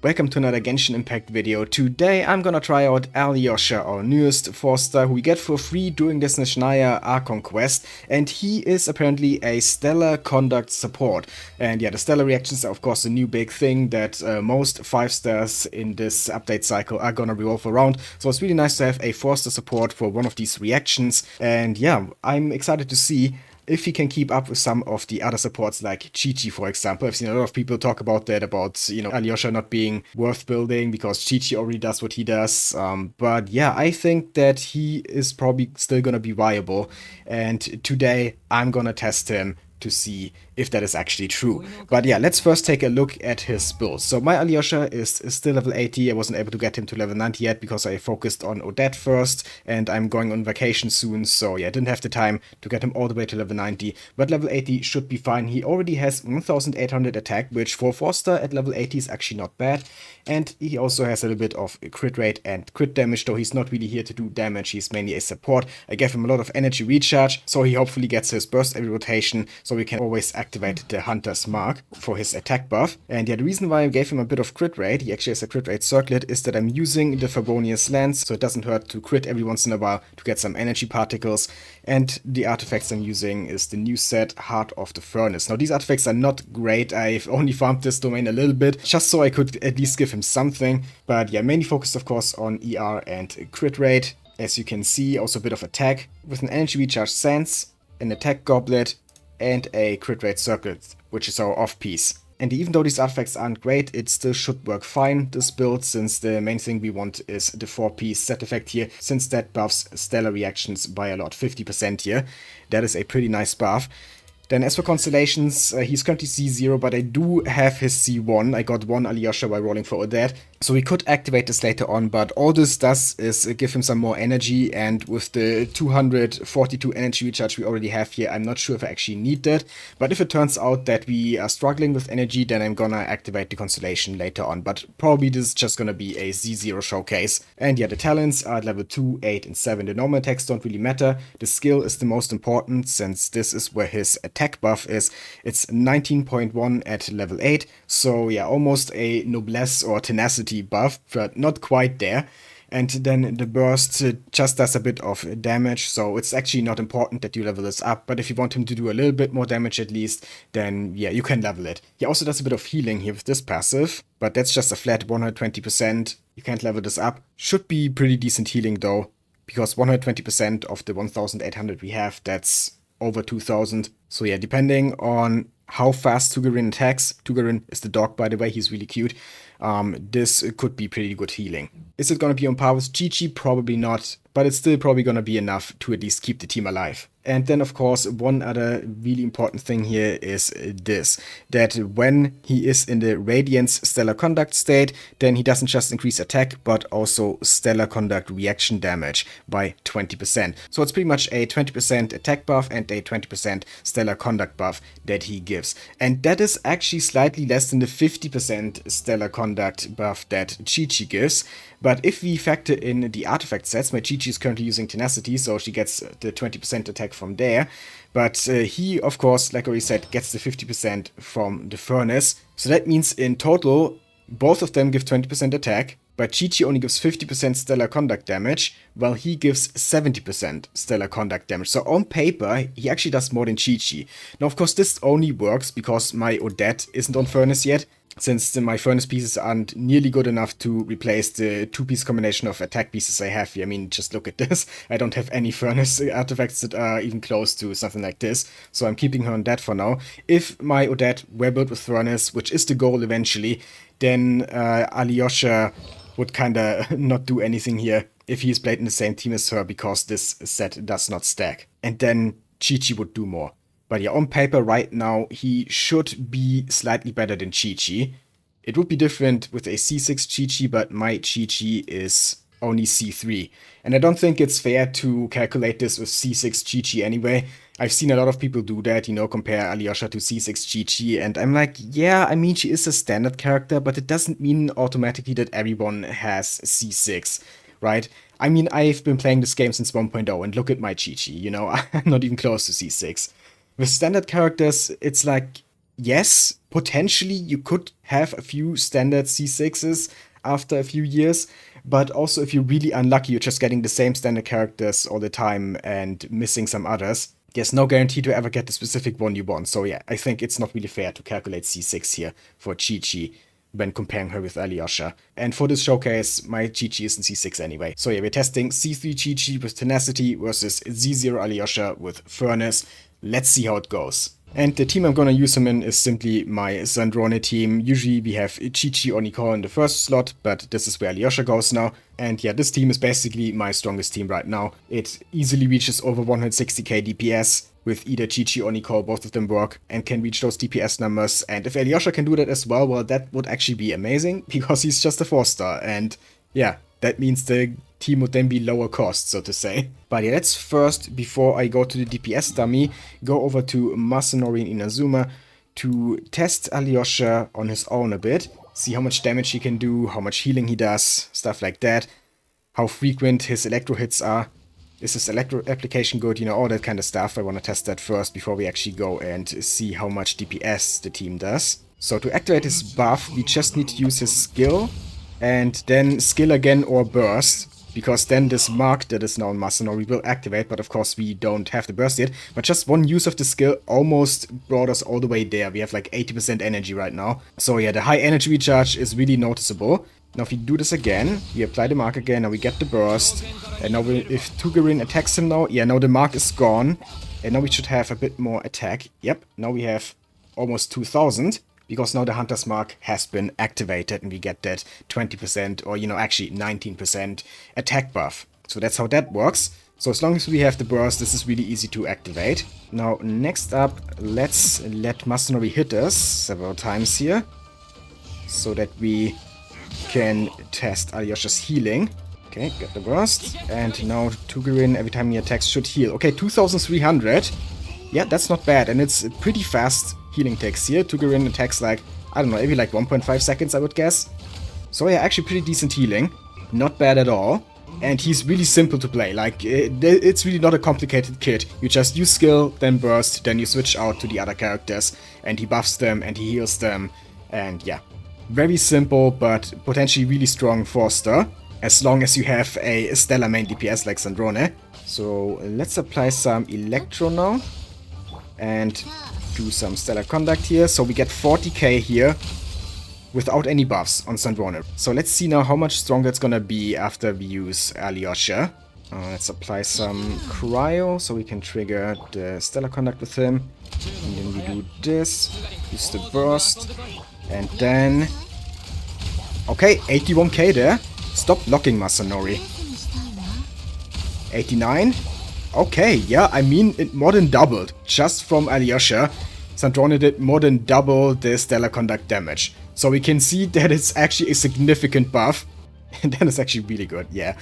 Welcome to another Genshin Impact video. Today I'm gonna try out Alyosha, our newest 4-star who we get for free during the Snezhnaya Archon quest, and he is apparently a stellar conduct support. And yeah, the stellar reactions are of course a new big thing that most 5-stars in this update cycle are gonna revolve around, so it's really nice to have a 4-star support for one of these reactions. And yeah, I'm excited to see if he can keep up with some of the other supports like Qiqi, for example. I've seen a lot of people talk about that, about, Alyosha not being worth building because Qiqi already does what he does. But yeah, I think that he is probably still gonna be viable. And today I'm gonna test him to see if that is actually true. But yeah, let's first take a look at his build. So my Alyosha is still level 80. I wasn't able to get him to level 90 yet because I focused on Odette first, and I'm going on vacation soon, so yeah, I didn't have the time to get him all the way to level 90. But level 80 should be fine. He already has 1800 attack, which for 4-star at level 80 is actually not bad. And he also has a little bit of crit rate and crit damage, though he's not really here to do damage. He's mainly a support. I gave him a lot of energy recharge, so he hopefully gets his burst every rotation, so we can always activate the Hunter's Mark for his attack buff. And yeah, the reason why I gave him a bit of crit rate, he actually has a crit rate circlet, is that I'm using the Favonius Lance, so it doesn't hurt to crit every once in a while to get some energy particles. And the artifacts I'm using is the new set, Heart of the Furnace. Now these artifacts are not great, I've only farmed this domain a little bit, just so I could at least give him something. But yeah, mainly focused of course on ER and crit rate. As you can see, also a bit of attack, with an energy recharge Sands, an attack goblet, and a crit rate circlet, which is our off piece. And even though these artifacts aren't great, it still should work fine, this build, since the main thing we want is the 4-piece set effect here, since that buffs stellar reactions by a lot, 50% here. That is a pretty nice buff. Then as for constellations, he's currently C0, but I do have his C1. I got one Alyosha by rolling for Odette, so we could activate this later on, but all this does is give him some more energy, and with the 242 energy recharge we already have here, I'm not sure if I actually need that. But if it turns out that we are struggling with energy, then I'm gonna activate the constellation later on, but probably this is just gonna be a Z0 showcase. And yeah, the talents are at level 2, 8, and 7. The normal attacks don't really matter. The skill is the most important, since this is where his attack buff is. It's 19.1 at level 8, so yeah, almost a noblesse or tenacity buff, but not quite there. And then the burst just does a bit of damage, so it's actually not important that you level this up, but if you want him to do a little bit more damage at least, then yeah, you can level it. He also does a bit of healing here with this passive, but that's just a flat 120%. You can't level this up. Should be pretty decent healing though, because 120% of the 1800 we have, that's over 2000. So yeah, depending on how fast Tugarin attacks, Tugarin is the dog by the way, he's really cute, this could be pretty good healing. Is it gonna be on par with Qiqi? Probably not, but it's still probably gonna be enough to at least keep the team alive. And then of course one other really important thing here is this, that when he is in the Radiance Stellar Conduct state, then he doesn't just increase attack, but also Stellar Conduct reaction damage by 20%. So it's pretty much a 20% attack buff and a 20% Stellar Conduct buff that he gives. And that is actually slightly less than the 50% Stellar Conduct buff that Qiqi gives. But if we factor in the artifact sets, my Qiqi is currently using Tenacity, so she gets the 20% attack from there. But he, of course, like I already said, gets the 50% from the Furnace. So that means in total, both of them give 20% attack, but Qiqi only gives 50% Stellar Conduct damage, while he gives 70% Stellar Conduct damage. So on paper, he actually does more than Qiqi. Now, of course, this only works because my Odette isn't on Furnace yet, since my Furnace pieces aren't nearly good enough to replace the 2-piece combination of attack pieces I have here. I mean, just look at this. I don't have any Furnace artifacts that are even close to something like this, so I'm keeping her on that for now. If my Odette were built with Furnace, which is the goal eventually, then Alyosha would kinda not do anything here if he's played in the same team as her, because this set does not stack. And then Qiqi would do more. But yeah, on paper right now, he should be slightly better than Qiqi. It would be different with a C6 Qiqi, but my Qiqi is only C3. And I don't think it's fair to calculate this with C6 Qiqi anyway. I've seen a lot of people do that, compare Alyosha to C6 Qiqi, and I'm like, yeah, I mean, she is a standard character, but it doesn't mean automatically that everyone has C6, right? I mean, I've been playing this game since 1.0, and look at my Qiqi, I'm not even close to C6. With standard characters, it's like, yes, potentially you could have a few standard C6s after a few years, but also if you're really unlucky, you're just getting the same standard characters all the time and missing some others. There's no guarantee to ever get the specific one you want. So yeah, I think it's not really fair to calculate C6 here for Qiqi when comparing her with Alyosha. And for this showcase, my Qiqi is in C6 anyway. So yeah, we're testing C3 Qiqi with Tenacity versus Z0 Alyosha with Furnace. Let's see how it goes. And the team I'm gonna use him in is simply my Zandrone team. Usually we have Qiqi or Nicole in the first slot, but this is where Alyosha goes now. And yeah, this team is basically my strongest team right now. It easily reaches over 160k DPS with either Qiqi or Nicole, both of them work and can reach those DPS numbers. And if Alyosha can do that as well, well, that would actually be amazing because he's just a 4-star. And yeah, that means the team would then be lower cost, so to say. But yeah, let's first, before I go to the DPS dummy, go over to Masanori and Inazuma to test Alyosha on his own a bit. See how much damage he can do, how much healing he does, stuff like that. How frequent his electro hits are. Is his electro application good? You know, all that kind of stuff. I want to test that first before we actually go and see how much DPS the team does. So to activate his buff, we just need to use his skill and then skill again or burst. Because then this mark that is now in Masanori will activate, but of course we don't have the burst yet. But just one use of the skill almost brought us all the way there. We have like 80% energy right now. So yeah, the high energy recharge is really noticeable. Now if we do this again, we apply the mark again, now we get the burst. And now if Tugarin attacks him now, yeah, now the mark is gone. And now we should have a bit more attack. Yep, now we have almost 2000. Because now the Hunter's Mark has been activated and we get that 20% or, you know, actually 19% attack buff. So that's how that works. So as long as we have the burst, this is really easy to activate. Now, next up, let's let Masanori hit us several times here. So that we can test Alyosha's healing. Okay, get the burst. And now Tugarin, every time he attacks, should heal. Okay, 2300. Yeah, that's not bad. And it's pretty fast healing ticks here. Tugarin attacks like, I don't know, maybe like 1.5 seconds, I would guess. So yeah, actually pretty decent healing. Not bad at all. And he's really simple to play. Like, it's really not a complicated kit. You just use skill, then burst, then you switch out to the other characters. And he buffs them, and he heals them. And yeah, very simple, but potentially really strong 4-star. As long as you have a stellar main DPS like Zandrone. So let's apply some Electro now. And do some stellar conduct here. So we get 40k here without any buffs on Zandrone. So let's see now how much stronger it's gonna be after we use Alyosha. Let's apply some cryo so we can trigger the stellar conduct with him. And then we do this, use the burst, and then... Okay, 81k there. Stop blocking, Masanori. 89. Okay, yeah, I mean, it more than doubled. Just from Alyosha, Zandrone did more than double the stellar conduct damage. So we can see that it's actually a significant buff. And that is actually really good, yeah.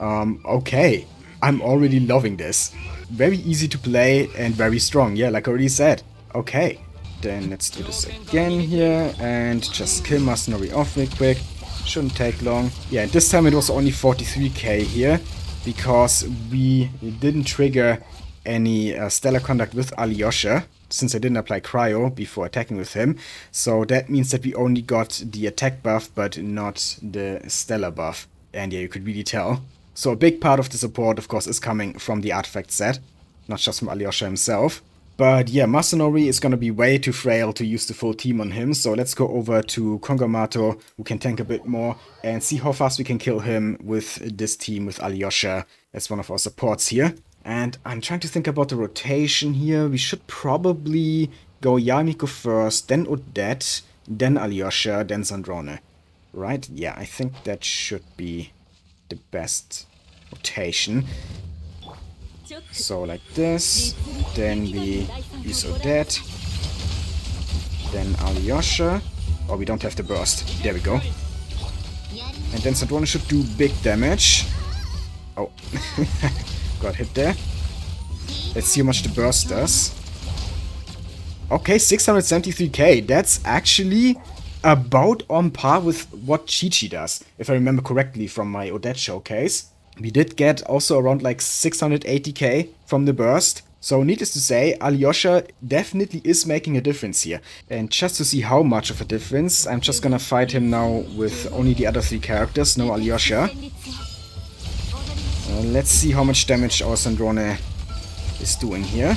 Okay, I'm already loving this. Very easy to play and very strong, yeah, like I already said. Okay, then let's do this again here and just kill Masanori off real quick. Shouldn't take long. Yeah, this time it was only 43k here. Because we didn't trigger any stellar conduct with Alyosha, since I didn't apply cryo before attacking with him. So that means that we only got the attack buff, but not the stellar buff. And yeah, you could really tell. So a big part of the support, of course, is coming from the artifact set, not just from Alyosha himself. But yeah, Masanori is gonna be way too frail to use the full team on him, so let's go over to Kongamato, who can tank a bit more, and see how fast we can kill him with this team with Alyosha as one of our supports here. And I'm trying to think about the rotation here. We should probably go Yamiko first, then Odette, then Alyosha, then Zandrone. Right? Yeah, I think that should be the best rotation. So like this, then we use Odette, then Alyosha. Oh, we don't have the burst. There we go. And then Zandrone should do big damage. Oh, got hit there. Let's see how much the burst does. Okay, 673k. That's actually about on par with what Qiqi does, if I remember correctly from my Odette showcase. We did get also around like 680k from the burst. So needless to say, Alyosha definitely is making a difference here. And just to see how much of a difference, I'm just gonna fight him now with only the other 3 characters, no Alyosha. Let's see how much damage our Snezhnaya is doing here.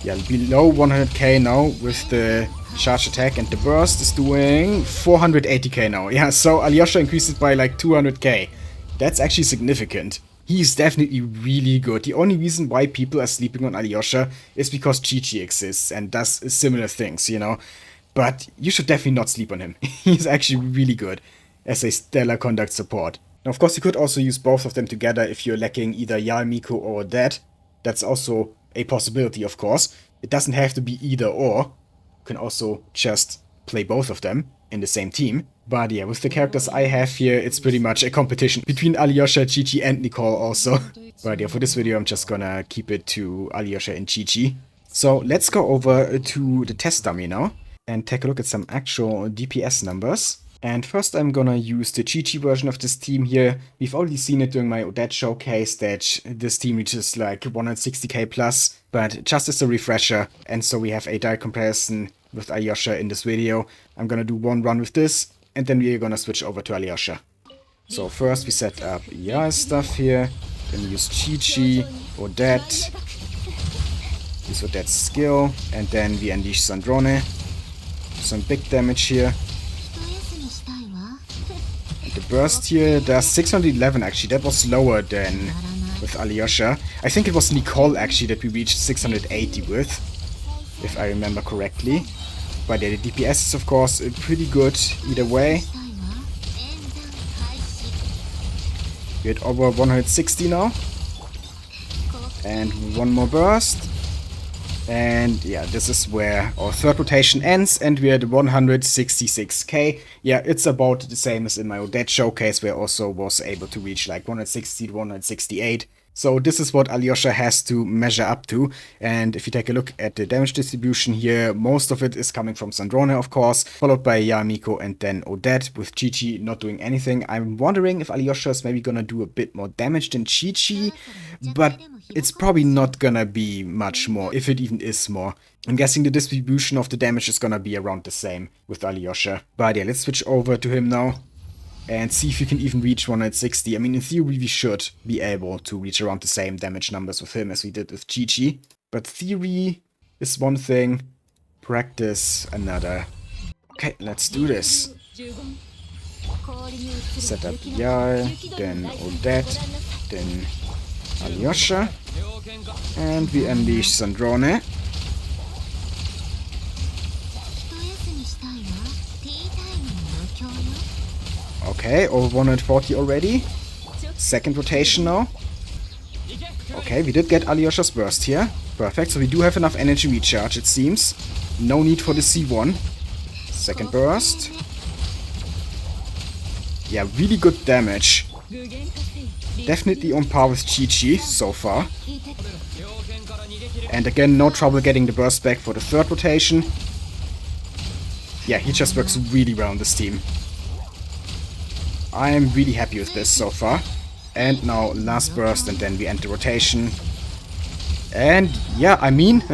Yeah, below 100k now with the charge attack, and the burst is doing 480k now. Yeah, so Alyosha increased it by like 200k. That's actually significant. He's definitely really good. The only reason why people are sleeping on Alyosha is because Qiqi exists and does similar things, you know. But you should definitely not sleep on him. He's actually really good as a stellar conduct support. Now, of course, you could also use both of them together if you're lacking either Yamiko or Dead. That's also a possibility, of course. It doesn't have to be either or. You can also just play both of them in the same team. But yeah, with the characters I have here, it's pretty much a competition between Alyosha, Qiqi, and Nicole also. But yeah, for this video, I'm just gonna keep it to Alyosha and Qiqi. So let's go over to the test dummy now and take a look at some actual DPS numbers. And first I'm gonna use the Qiqi version of this team here. We've already seen it during my Odette showcase that this team reaches like 160k plus, but just as a refresher, and so we have a direct comparison with Alyosha in this video, I'm gonna do one run with this, and then we're gonna switch over to Alyosha. So first we set up Ya's stuff here, then use Qiqi, Odette, use Odette's skill, and then we unleash Snezhnaya. Some big damage here. The burst here does 611 actually, that was lower than with Alyosha. I think it was Nicole actually that we reached 680 with, if I remember correctly. But yeah, the DPS is of course pretty good either way. We're at over 160 now. And one more burst. And yeah, this is where our third rotation ends, and we're at 166k. Yeah, it's about the same as in my Odette showcase, where I also was able to reach like 160 to 168. So this is what Alyosha has to measure up to. And if you take a look at the damage distribution here, most of it is coming from Snezhnaya, of course, followed by Yamiko and then Odette, with Qiqi not doing anything. I'm wondering if Alyosha is maybe gonna do a bit more damage than Qiqi, but it's probably not gonna be much more, if it even is more. I'm guessing the distribution of the damage is gonna be around the same with Alyosha. But yeah, let's switch over to him now and see if we can even reach 160. I mean, in theory, we should be able to reach around the same damage numbers with him as we did with Qiqi. But theory is one thing, practice another. Okay, let's do this. Set up Yar, then Odette, then Alyosha, and we unleash Snezhnaya. Okay, over 140 already. Second rotation now. Okay, we did get Alyosha's burst here. Perfect, so we do have enough energy recharge, it seems. No need for the C1. Second burst. Yeah, really good damage. Definitely on par with Qiqi so far. And again, no trouble getting the burst back for the third rotation. Yeah, he just works really well on this team. I am really happy with this so far. And now last burst, and then we end the rotation. And yeah, I mean,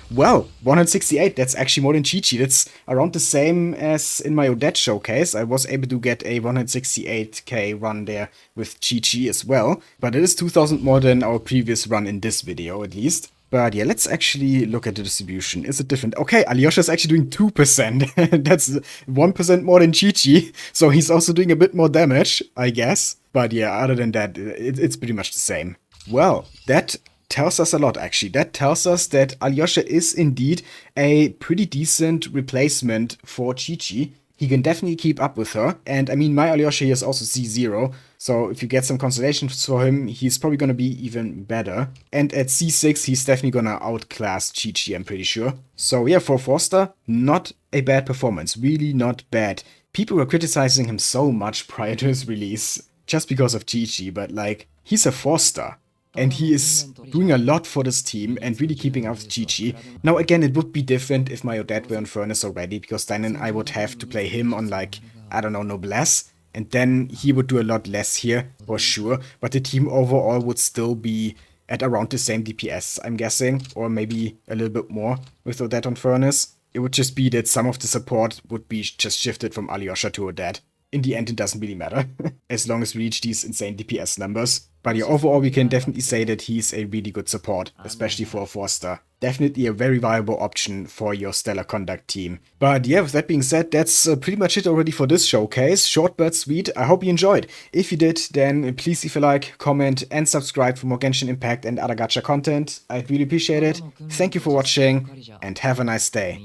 well, 168, that's actually more than Qiqi. That's around the same as in my Odette showcase. I was able to get a 168k run there with Qiqi as well. But it is 2000 more than our previous run in this video, at least. But yeah, let's actually look at the distribution. Is it different? Okay, Alyosha is actually doing 2%. That's 1% more than Qiqi. So he's also doing a bit more damage, I guess. But yeah, other than that, it's pretty much the same. Well, that tells us a lot, actually. That tells us that Alyosha is indeed a pretty decent replacement for Qiqi. He can definitely keep up with her. And I mean, my Alyosha here is also C0. So if you get some constellations for him, he's probably going to be even better. And at C6, he's definitely going to outclass Qiqi, I'm pretty sure. So yeah, for 4-star, not a bad performance. Really not bad. People were criticizing him so much prior to his release, just because of Qiqi, but like, he's a 4-star. And he is doing a lot for this team and really keeping up with Qiqi. Now again, it would be different if my Odette were on Furnace already, because then I would have to play him on like, I don't know, Noblesse. And then he would do a lot less here, for sure. But the team overall would still be at around the same DPS, I'm guessing, or maybe a little bit more with Odette on Furnace. It would just be that some of the support would be just shifted from Alyosha to Odette. In the end, it doesn't really matter, as long as we reach these insane DPS numbers. But yeah, overall, we can definitely say that he's a really good support, especially for a 4-star. Definitely a very viable option for your Stellar Conduct team. But yeah, with that being said, that's pretty much it already for this showcase. Short but sweet. I hope you enjoyed. If you did, then please leave a like, comment, and subscribe for more Genshin Impact and other gacha content. I'd really appreciate it. Thank you for watching, and have a nice day.